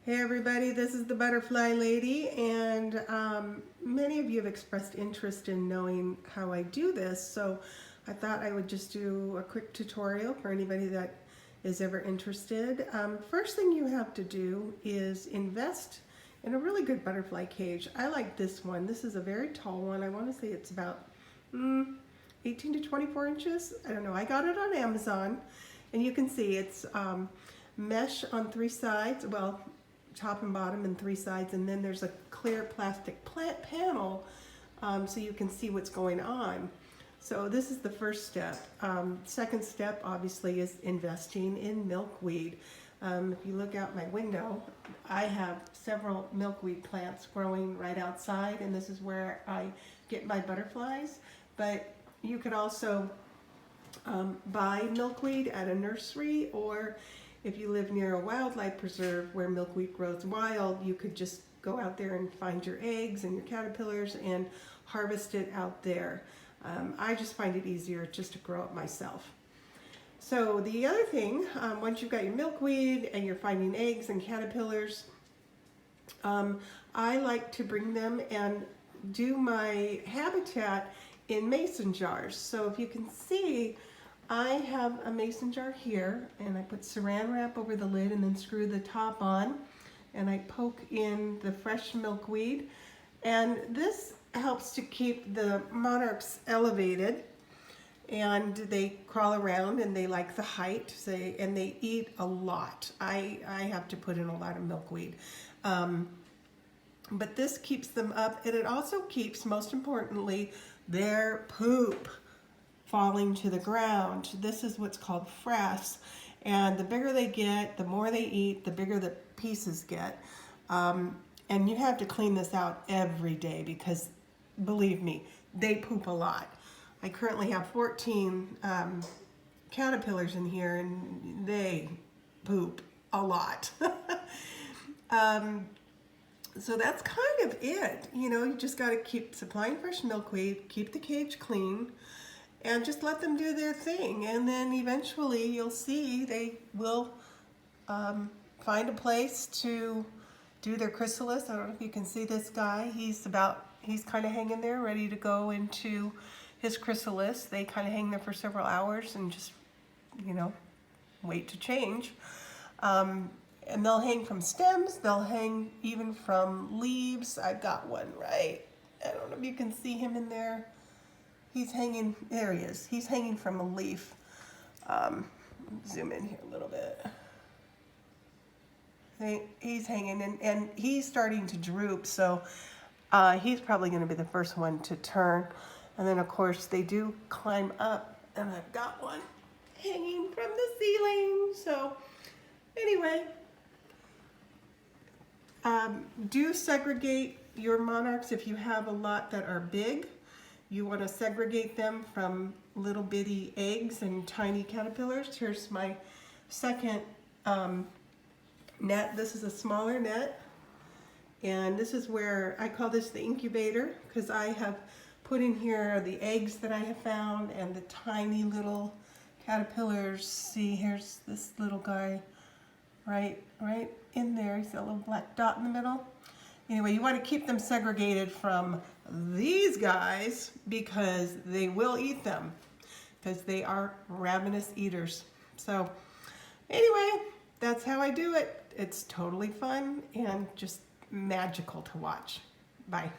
Hey everybody, this is the Butterfly Lady, and many of you have expressed interest in knowing how I do this, so I thought I would just do a quick tutorial for anybody that is ever interested. First thing you have to do is invest in a really good butterfly cage. I like this one. This is a very tall one. I want to say it's about 18 to 24 inches. I don't know. I got it on Amazon, and you can see it's mesh on three sides. Well, top and bottom and three sides, and then there's a clear plastic plant panel so you can see what's going on. So this is the first step. Second step obviously is investing in milkweed. If you look out my window, I have several milkweed plants growing right outside, and this is where I get my butterflies. But you could also buy milkweed at a nursery, or if you live near a wildlife preserve where milkweed grows wild, you could just go out there and find your eggs and your caterpillars and harvest it out there. I just find it easier just to grow it myself. So the other thing, once you've got your milkweed and you're finding eggs and caterpillars, I like to bring them and do my habitat in mason jars. So if you can see, I have a mason jar here, and I put saran wrap over the lid and then screw the top on, and I poke in the fresh milkweed, and this helps to keep the monarchs elevated, and they crawl around and they like the height, and they eat a lot. I have to put in a lot of milkweed, but this keeps them up, and it also keeps, most importantly, their poop falling to the ground. This is what's called frass, and the bigger they get, the more they eat, the bigger the pieces get. And you have to clean this out every day because, believe me, they poop a lot. I currently have 14 caterpillars in here, and they poop a lot. So that's kind of it. You know, you just got to keep supplying fresh milkweed, keep the cage clean, and just let them do their thing, and then eventually you'll see they will find a place to do their chrysalis. I don't know if you can see this guy. He's kind of hanging there, ready to go into his chrysalis. They kind of hang there for several hours and just, you know, wait to change. And they'll hang from stems. They'll hang even from leaves. I've got one right. I don't know if you can see him in there. He's hanging, there he is. He's hanging from a leaf. Zoom in here a little bit. He's hanging, and he's starting to droop, so he's probably going to be the first one to turn. And then, of course, they do climb up, and I've got one hanging from the ceiling. So, anyway, do segregate your monarchs if you have a lot that are big. You want to segregate them from little bitty eggs and tiny caterpillars. Here's my second net. This is a smaller net, and this is where I call this the incubator, because I have put in here the eggs that I have found and the tiny little caterpillars. See, here's this little guy right in there. He's got a little black dot in the middle. Anyway, you want to keep them segregated from these guys because they will eat them, because they are ravenous eaters. So anyway, that's how I do it. It's totally fun and just magical to watch. Bye.